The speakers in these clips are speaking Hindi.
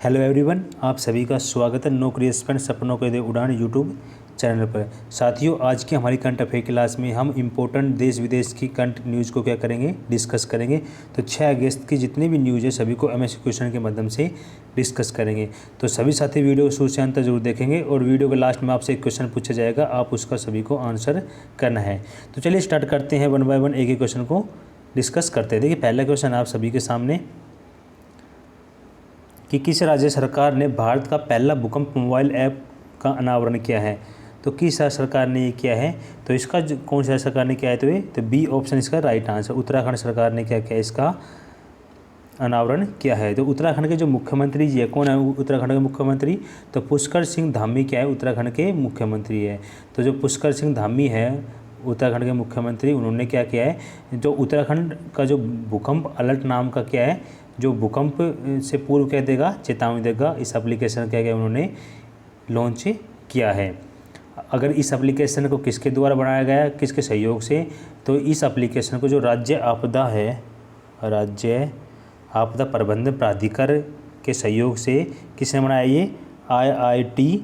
हेलो एवरीवन, आप सभी का स्वागत है नौकरी एक्सपेंड सपनों के दे उड़ान यूट्यूब चैनल पर। साथियों, आज की हमारी करंट अफेयर क्लास में हम इम्पोर्टेंट देश विदेश की करंट न्यूज़ को क्या करेंगे, डिस्कस करेंगे। तो 6 अगस्त की जितने भी न्यूज़ है सभी को एमएसक्यू क्वेश्चन के माध्यम से डिस्कस करेंगे। तो सभी साथी वीडियो शुरू से अंत तक जरूर देखेंगे और वीडियो के लास्ट में आपसे एक क्वेश्चन पूछा जाएगा, आप उसका सभी को आंसर करना है। तो चलिए स्टार्ट करते हैं, वन बाय वन एक एक क्वेश्चन को डिस्कस करते हैं। देखिए, पहला क्वेश्चन आप सभी के सामने कि किस राज्य सरकार ने भारत का पहला भूकंप मोबाइल ऐप का अनावरण किया है। तो किस राज्य सरकार ने ये किया है, तो इसका कौन सी राज्य सरकार ने किया है, तो बी ऑप्शन इसका राइट आंसर। उत्तराखंड सरकार ने क्या किया, इसका अनावरण किया है। तो उत्तराखंड के जो मुख्यमंत्री जी है, कौन है उत्तराखंड के मुख्यमंत्री, तो पुष्कर सिंह धामी क्या है, उत्तराखंड के मुख्यमंत्री है। तो जो पुष्कर सिंह धामी है उत्तराखंड के मुख्यमंत्री, उन्होंने क्या किया है, जो उत्तराखंड का जो भूकंप अलर्ट नाम का क्या है, जो भूकंप से पूर्व क्या देगा, चेतावनी देगा, इस एप्लीकेशन क्या क्या उन्होंने लॉन्च किया है। अगर इस एप्लीकेशन को किसके द्वारा बनाया गया है, किसके सहयोग से, तो इस एप्लीकेशन को जो राज्य आपदा है, राज्य आपदा प्रबंधन प्राधिकार के सहयोग से किसने बनाया, ये IIT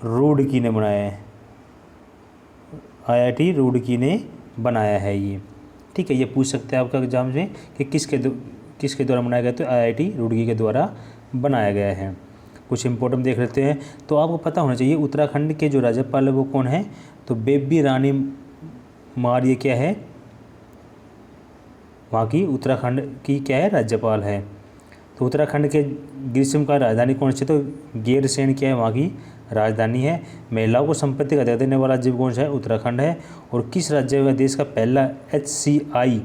रुड़की ने बनाया है, IIT रुड़की ने बनाया है ये। ठीक है, ये पूछ सकते हैं आपका एग्जाम में कि किसके द्वारा बनाया गया, तो IIT रुड़की के द्वारा बनाया गया है। कुछ इंपॉर्टेंट देख लेते हैं। तो आपको पता होना चाहिए उत्तराखंड के जो राज्यपाल है वो कौन है, तो बेबी रानी मौर्य, ये क्या है, वहाँ की उत्तराखंड की क्या है, राज्यपाल है। तो उत्तराखंड के ग्रीष्म का राजधानी कौन सी, तो गैरसैंण क्या है, वहाँ की राजधानी है। महिलाओं को संपत्ति का अधिकार देने वाला राज्य कौन सा है, उत्तराखंड है। और किस राज्य में देश का पहला HCI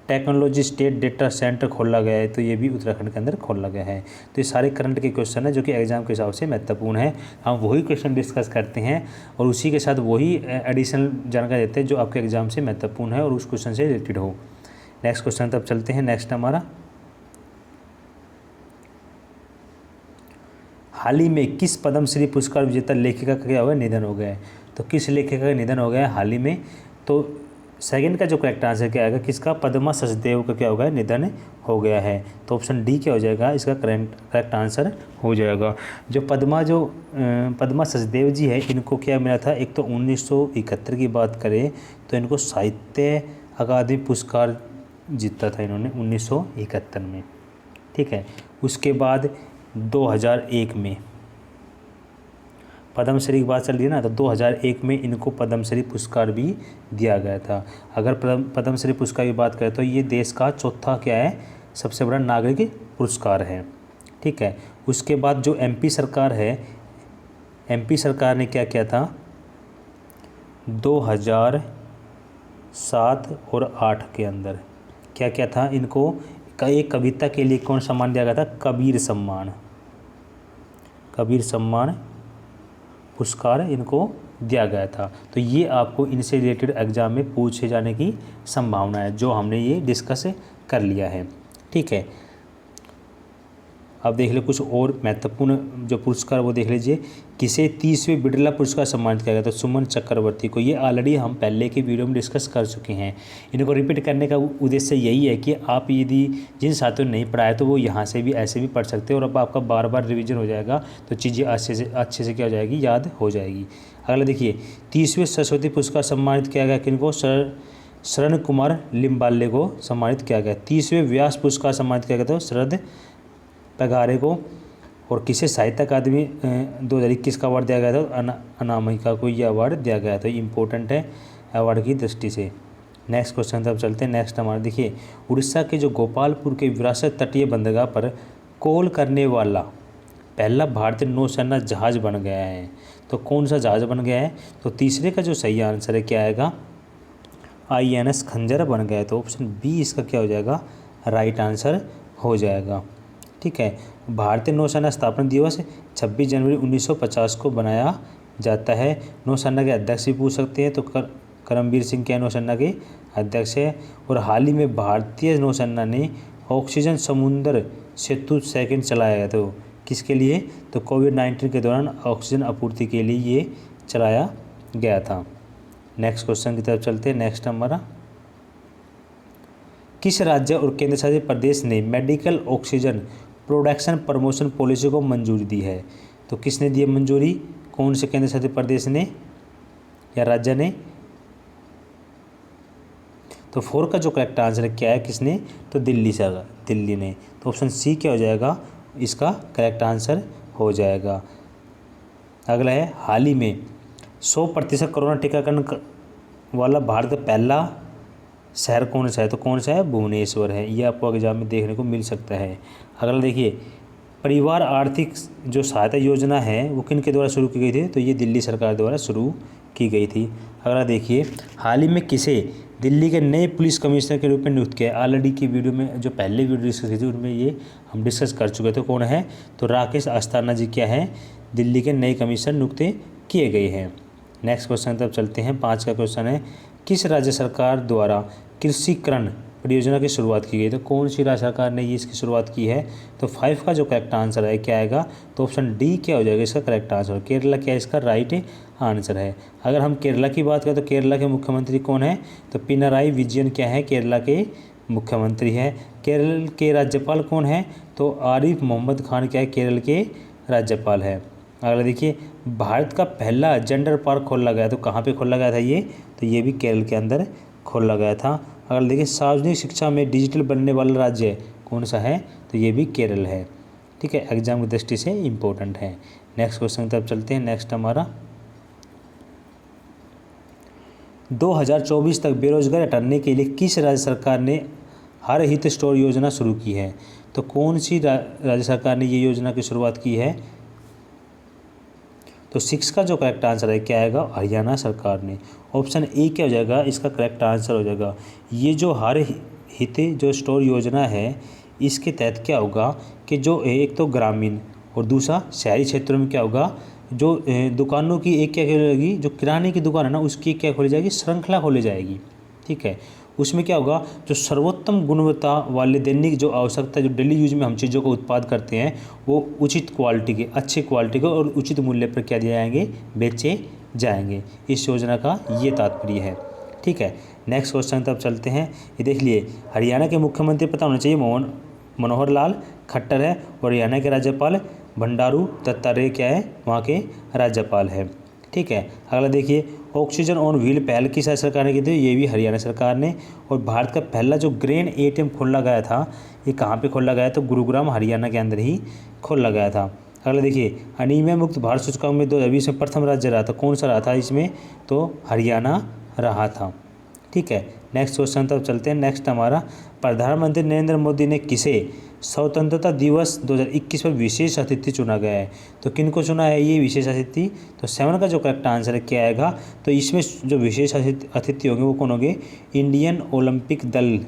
technology state data centre खोला गया है, तो ये भी उत्तराखंड के अंदर खोला गया है। तो ये सारे करंट के क्वेश्चन है जो कि एग्जाम के हिसाब से महत्वपूर्ण है। हम वही क्वेश्चन डिस्कस करते हैं और उसी के साथ वही एडिशनल जानकारी देते हैं जो आपके एग्जाम से महत्वपूर्ण है और उस क्वेश्चन से रिलेटेड हो। नेक्स्ट क्वेश्चन तब चलते हैं। नेक्स्ट हमारा, हाल ही में किस पद्मश्री पुरस्कार विजेता लेखिका का क्या हो गया, निधन हो गया है। तो किस लेखिका का निधन हो गया है हाल ही में, तो सेकंड का जो करेक्ट आंसर क्या आएगा, किसका, पद्मा सचदेव का क्या हो गया, निधन हो गया है। तो ऑप्शन डी क्या हो जाएगा, इसका करेक्ट आंसर हो जाएगा। जो पद्मा सचदेव जी है, इनको क्या मिला था, एक तो 1971 की बात करें तो इनको साहित्य अकादमी पुरस्कार जीता था इन्होंने 1971 में। ठीक है, उसके बाद 2001 में पद्मश्री की बात चल रही है ना, तो 2001 में इनको पद्मश्री पुरस्कार भी दिया गया था। अगर पद्मश्री पुरस्कार की बात करें तो ये देश का चौथा क्या है, सबसे बड़ा नागरिक पुरस्कार है। ठीक है, उसके बाद जो MP सरकार है, MP सरकार ने क्या किया था, 2007 और 8 के अंदर क्या किया था, इनको एक कविता के लिए कौन सम्मान दिया गया था, कबीर सम्मान पुरस्कार इनको दिया गया था। तो ये आपको इनसे रिलेटेड एग्जाम में पूछे जाने की संभावना है, जो हमने ये डिस्कस कर लिया है। ठीक है, अब देख ले कुछ और महत्वपूर्ण जो पुरस्कार वो देख लीजिए। किसे 30वें बिरला पुरस्कार सम्मानित किया गया, तो सुमन चक्रवर्ती को। ये ऑलरेडी हम पहले की वीडियो में डिस्कस कर चुके हैं। इनको रिपीट करने का उद्देश्य यही है कि आप यदि जिन साथियों ने नहीं पढ़ा है तो वो यहाँ से भी ऐसे भी पढ़ सकते हैं और अब आपका बार बार रिविजन हो जाएगा, तो चीज़ें अच्छे से क्या हो जाएगी, याद हो जाएगी। अगला देखिए, 30वें सरस्वती पुरस्कार सम्मानित किया गया किनको, शरण कुमार लिम्बाले को सम्मानित किया गया। 30वें व्यास पुरस्कार सम्मानित किया गया था शरद पगारे को। और किसे साहित्य अकादमी 2021 का अवार्ड दिया गया था, अनामिका को ये अवार्ड दिया गया था। इम्पोर्टेंट है अवार्ड की दृष्टि से। नेक्स्ट क्वेश्चन तब चलते हैं। नेक्स्ट हमारा देखिए, उड़ीसा के जो गोपालपुर के विरासत तटीय बंदरगाह पर कॉल करने वाला पहला भारतीय नौसेना जहाज बन गया है। तो कौन सा जहाज बन गया है, तो तीसरे का जो सही आंसर है क्या आएगा, INS खंजर बन गया है। तो ऑप्शन बी इसका क्या हो जाएगा, राइट आंसर हो जाएगा। ठीक है, भारतीय नौसेना स्थापना दिवस 26 जनवरी 1950 को बनाया जाता है। नौसेना के अध्यक्ष भी पूछ सकते हैं, तो करमबीर सिंह क्या नौसेना के अध्यक्ष है। और हाल ही में भारतीय नौसेना ने ऑक्सीजन समुद्र सेतु सेकंड चलाया गया, तो किसके लिए, तो कोविड-19 के दौरान ऑक्सीजन आपूर्ति के लिए ये चलाया गया था। नेक्स्ट क्वेश्चन की तरफ चलते हैं। नेक्स्ट हमारा, किस राज्य और केंद्र शासित प्रदेश ने medical oxygen production promotion policy को मंजूरी दी है। तो किसने दी है मंजूरी, कौन से केंद्र शासित प्रदेश ने या राज्य ने। तो 4 का जो करेक्ट आंसर क्या है, किसने, तो दिल्ली ने। तो ऑप्शन सी क्या हो जाएगा, इसका करेक्ट आंसर हो जाएगा। अगला है, हाल ही में 100% कोरोना टीकाकरण वाला भारत का पहला शहर कौन सा है, तो कौन सा है, भुवनेश्वर है। ये आपको एग्जाम में देखने को मिल सकता है। अगला देखिए, परिवार आर्थिक जो सहायता योजना है वो किन के द्वारा शुरू की गई थी, तो ये दिल्ली सरकार द्वारा शुरू की गई थी। अगला देखिए, हाल ही में किसे दिल्ली के नए पुलिस कमिश्नर के रूप में नियुक्त किया है। ऑलरेडी की वीडियो में जो पहले वीडियो डिस्कस की थी उनमें ये हम डिस्कस कर चुके थे, कौन है, तो राकेश अस्थाना जी क्या है, दिल्ली के नए कमिश्नर नियुक्त किए गए हैं। नेक्स्ट क्वेश्चन तब चलते हैं। 5 का क्वेश्चन है, किस राज्य सरकार द्वारा कृषिकरण परियोजना की शुरुआत की गई, तो कौन सी राज्य सरकार ने ये इसकी शुरुआत की है। तो 5 का जो करेक्ट आंसर है क्या आएगा, तो ऑप्शन डी क्या हो जाएगा इसका करेक्ट आंसर। केरला क्या इसका राइट आंसर है। अगर हम केरला की बात करें तो केरला के मुख्यमंत्री कौन है, तो पिनाराई विजयन क्या है, केरला के मुख्यमंत्री है। केरल के राज्यपाल कौन है, तो आरिफ मोहम्मद खान क्या है, केरल के राज्यपाल है। अगला देखिए, भारत का पहला जेंडर पार्क खोला गया, तो कहाँ पे खोला गया था ये, तो ये भी केरल के अंदर खोला गया था। अगर देखिए, सार्वजनिक शिक्षा में डिजिटल बनने वाला राज्य कौन सा है, तो ये भी केरल है। ठीक है, एग्जाम की दृष्टि से इम्पोर्टेंट है। नेक्स्ट क्वेश्चन तब चलते हैं। नेक्स्ट हमारा 2024 तक बेरोजगार हटाने के लिए किस राज्य सरकार ने हर हित स्टोर योजना शुरू की है, तो कौन सी राज्य सरकार ने ये योजना की शुरुआत की है, तो 6 का जो करेक्ट आंसर है क्या आएगा, हरियाणा सरकार ने। ऑप्शन ए क्या हो जाएगा, इसका करेक्ट आंसर हो जाएगा। ये जो हर हित जो स्टोर योजना है, इसके तहत क्या होगा कि जो एक तो ग्रामीण और दूसरा शहरी क्षेत्रों में क्या होगा, जो दुकानों की एक क्या खोली जाएगी, जो किराने की दुकान है ना उसकी क्या खोली जाएगी, श्रृंखला खोली जाएगी। ठीक है, उसमें क्या होगा, जो सर्वोत्तम गुणवत्ता वाले दैनिक जो आवश्यकता जो डेली यूज में हम चीज़ों को उत्पाद करते हैं वो उचित क्वालिटी के, अच्छे क्वालिटी के और उचित मूल्य पर क्या दिए जाएंगे, बेचे जाएंगे। इस योजना का ये तात्पर्य है। ठीक है, नेक्स्ट क्वेश्चन तब चलते हैं। ये देख लिए, हरियाणा के मुख्यमंत्री पता होना चाहिए मनोहर लाल खट्टर है, और हरियाणा के राज्यपाल बंडारू दत्तात्रेय क्या है, वहाँ के राज्यपाल है। ठीक है, अगला देखिए, ऑक्सीजन ऑन व्हील पहल किस राज्य सरकार ने की थी, ये भी हरियाणा सरकार ने। और भारत का पहला जो ग्रेन एटीएम खोला गया था, ये कहाँ पे खोला गया, तो गुरुग्राम हरियाणा के अंदर ही खोला गया था। अगला देखिए, अनीमिया मुक्त भारत सूचकांक में 2020 में प्रथम राज्य रहा था, कौन सा रहा था इसमें, तो हरियाणा रहा था। ठीक है, नेक्स्ट क्वेश्चन तब चलते हैं। नेक्स्ट हमारा, प्रधानमंत्री नरेंद्र मोदी ने किसे स्वतंत्रता दिवस 2021 पर विशेष अतिथि चुना गया है, तो किन को चुना है ये विशेष अतिथि, तो 7 का जो करेक्ट आंसर है क्या आएगा, तो इसमें जो विशेष अतिथि होंगे वो कौन होंगे, इंडियन ओलंपिक दल,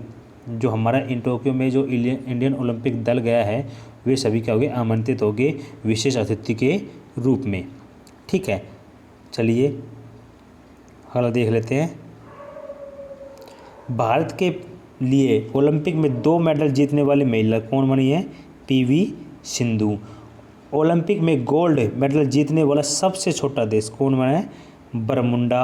जो हमारा इन टोक्यो में जो इंडियन ओलंपिक दल गया है वे सभी क्या होंगे, आमंत्रित होंगे विशेष अतिथि के रूप में। ठीक है, चलिए अगला देख लेते हैं। भारत के लिए ओलंपिक में 2 मेडल जीतने वाली महिला कौन बनी है, पीवी सिंधु। ओलंपिक में गोल्ड मेडल जीतने वाला सबसे छोटा देश कौन बना है, बरमुंडा।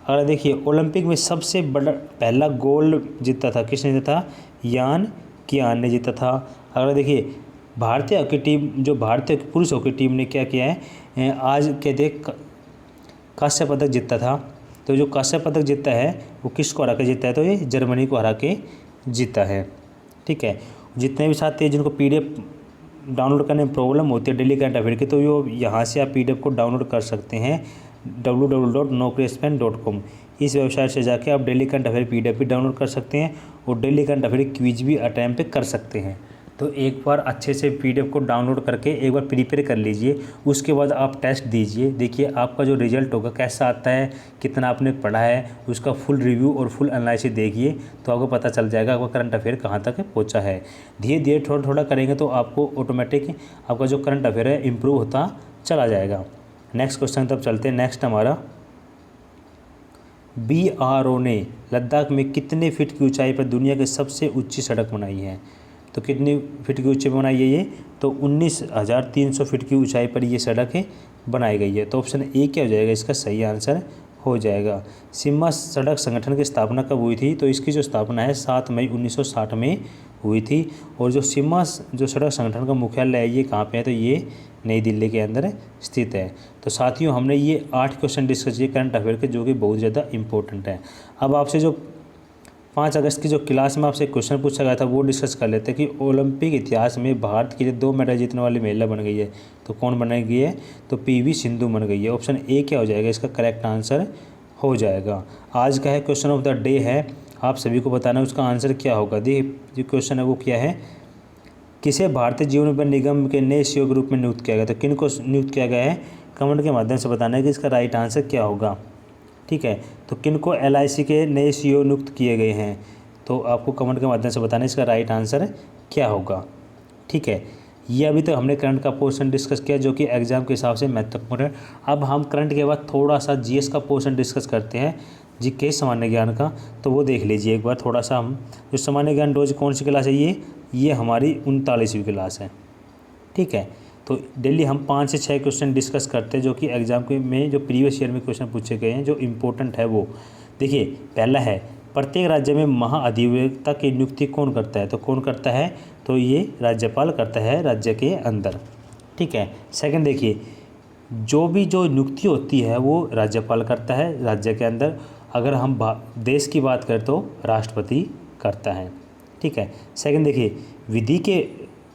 अगर देखिए, ओलंपिक में सबसे बड़ा पहला गोल्ड जीता था, किसने जीता था, यान कियान ने जीता था। अगर देखिए, भारतीय हॉकी टीम, जो भारतीय पुरुष हॉकी टीम ने क्या किया है, आज कहते कांस्य पदक जीता था। तो जो कांस्य पदक जीता है वो किसको हरा के जीता है, तो ये जर्मनी को हरा के जीता है। ठीक है, जितने भी साथी हैं जिनको पीडीएफ डाउनलोड करने में प्रॉब्लम होती है डेली करंट अफेयर की, तो यो यहाँ से आप पीडीएफ को डाउनलोड कर सकते हैं www.nocrispen.com। इस वेबसाइट से जाके आप डेली करंट अफेयर पीडीएफ भी डाउनलोड कर सकते हैं और डेली करंट अफेयर क्विज भी अटैम्प्ट कर सकते हैं। तो एक बार अच्छे से पीडीएफ को डाउनलोड करके एक बार प्रिपेयर कर लीजिए, उसके बाद आप टेस्ट दीजिए। देखिए आपका जो रिजल्ट होगा कैसा आता है, कितना आपने पढ़ा है, उसका फुल रिव्यू और फुल एनालिसिस देखिए, तो आपको पता चल जाएगा आपका करंट अफेयर कहाँ तक पहुँचा है। धीरे धीरे थोड़ा थोड़ा करेंगे तो आपको ऑटोमेटिक आपका जो करंट अफेयर है इम्प्रूव होता चला जाएगा। नेक्स्ट क्वेश्चन तब चलते हैं। नेक्स्ट हमारा, BRO ने लद्दाख में कितने फीट की ऊंचाई पर दुनिया की सबसे ऊंची सड़क बनाई है, तो कितनी फीट की ऊंचाई बनाई है ये, तो 19,300 फीट की ऊंचाई पर ये सड़क बनाई गई है। तो ऑप्शन ए क्या हो जाएगा इसका सही आंसर हो जाएगा। सीमा सड़क संगठन की स्थापना कब हुई थी? तो इसकी जो स्थापना है 7 मई 1960 में हुई थी। और जो जो सड़क संगठन का मुख्यालय है ये कहाँ पे है? तो ये नई दिल्ली के अंदर स्थित है। तो साथियों हमने ये 8 क्वेश्चन डिस्कस किए करंट अफेयर के, जो कि बहुत ज़्यादा इंपॉर्टेंट है। अब आपसे जो 5 अगस्त की जो क्लास में आपसे क्वेश्चन पूछा गया था वो डिस्कस कर लेते हैं कि ओलंपिक इतिहास में भारत के लिए 2 मेडल जीतने वाली महिला बन गई है। तो कौन बन गई है? तो PV सिंधु बन गई है। ऑप्शन ए क्या हो जाएगा? इसका करेक्ट आंसर हो जाएगा। आज का है क्वेश्चन ऑफ द डे है, आप सभी को बताना उसका आंसर क्या होगा। देखिए जो क्वेश्चन है वो क्या है, किसे भारतीय जीवन बीमा निगम के नए CEO के रूप में नियुक्त किया गया? तो किन को नियुक्त किया गया है? कमेंट के माध्यम से बताना है कि इसका राइट आंसर क्या होगा। ठीक है, तो किन को LIC के नए CEO नियुक्त किए गए हैं? तो आपको कमेंट के माध्यम से बताना है इसका राइट आंसर क्या होगा। ठीक है, ये अभी तक हमने करंट का पोर्शन डिस्कस किया जो कि एग्जाम के हिसाब से महत्वपूर्ण है। अब हम करंट के बाद थोड़ा सा GS का पोर्शन डिस्कस करते हैं, GK सामान्य ज्ञान का। तो वो देख लीजिए एक बार थोड़ा सा। हम जो सामान्य ज्ञान रोज़ कौन सी क्लास है? ये हमारी 39वीं क्लास है। ठीक है, तो डेली हम 5 से 6 क्वेश्चन डिस्कस करते हैं जो कि एग्जाम के में जो प्रीवियस ईयर में क्वेश्चन पूछे गए हैं जो इम्पोर्टेंट है वो। देखिए पहला है, प्रत्येक राज्य में महाअधिवक्ता की नियुक्ति कौन करता है? तो कौन करता है? तो ये राज्यपाल करता है राज्य के अंदर। ठीक है, सेकंड देखिए, जो नियुक्ति होती है वो राज्यपाल करता है राज्य के अंदर। अगर हम देश की बात करें तो राष्ट्रपति करता है। ठीक है, सेकंड देखिए, विधि के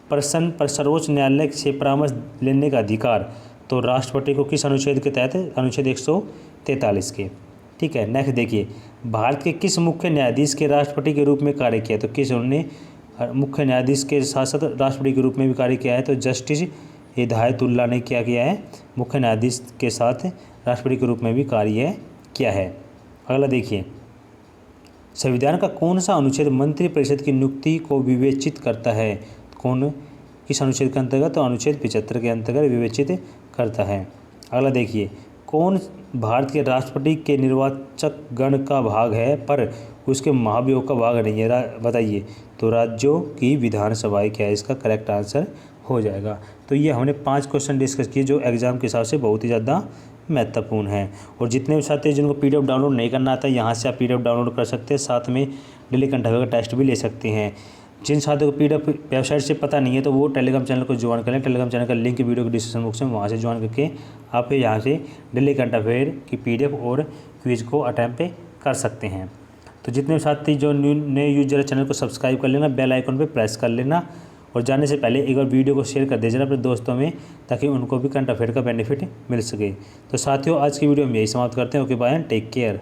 प्रश्न पर सर्वोच्च न्यायालय से परामर्श लेने का अधिकार तो राष्ट्रपति को किस अनुच्छेद के तहत? अनुच्छेद 143 के। ठीक है, नेक्स्ट देखिए, भारत के किस मुख्य न्यायाधीश के राष्ट्रपति के रूप में कार्य किया? तो किस उन्होंने मुख्य न्यायाधीश के साथ साथ राष्ट्रपति के रूप में भी कार्य किया है? तो जस्टिस हिदायतुल्लाह ने क्या किया है? मुख्य न्यायाधीश के साथ राष्ट्रपति के रूप में भी कार्य किया है। अगला देखिए, संविधान का कौन सा अनुच्छेद मंत्रिपरिषद की नियुक्ति को विवेचित करता है? कौन किस अनुच्छेद के अंतर्गत? तो अनुच्छेद 75 के अंतर्गत विवेचित करता है। अगला देखिए, कौन भारत के राष्ट्रपति के निर्वाचक गण का भाग है पर उसके महाभियोग का भाग नहीं है? बताइए। तो राज्यों की विधानसभाएं क्या है? इसका करेक्ट आंसर हो जाएगा। तो ये हमने 5 क्वेश्चन डिस्कस किए जो एग्जाम के हिसाब से बहुत ही ज़्यादा महत्वपूर्ण है। और जितने भी साथी जिनको PDF डाउनलोड नहीं करना आता यहाँ से आप PDF डाउनलोड कर सकते हैं, साथ में डेली करंट अफेयर का टेस्ट भी ले सकते हैं। जिन साथियों को PDF वेबसाइट से पता नहीं है तो वो टेलीग्राम चैनल को ज्वाइन कर लें। टेलीग्राम चैनल का लिंक वीडियो के डिस्क्रिप्शन बॉक्स में, वहाँ से ज्वाइन करके आप यहाँ से डेली करंट अफेयर की PDF और क्विज को अटैम्प्ट कर सकते हैं। तो जितने भी साथी जो नए यूजर चैनल को सब्सक्राइब कर लेना, बेल आइकन पर प्रेस कर लेना और जाने से पहले एक बार वीडियो को शेयर कर दीजिए अपने दोस्तों में ताकि उनको भी करंट अफेयर का बेनिफिट मिल सके। तो साथियों आज की वीडियो हम यही समाप्त करते हैं। Okay bye and take care.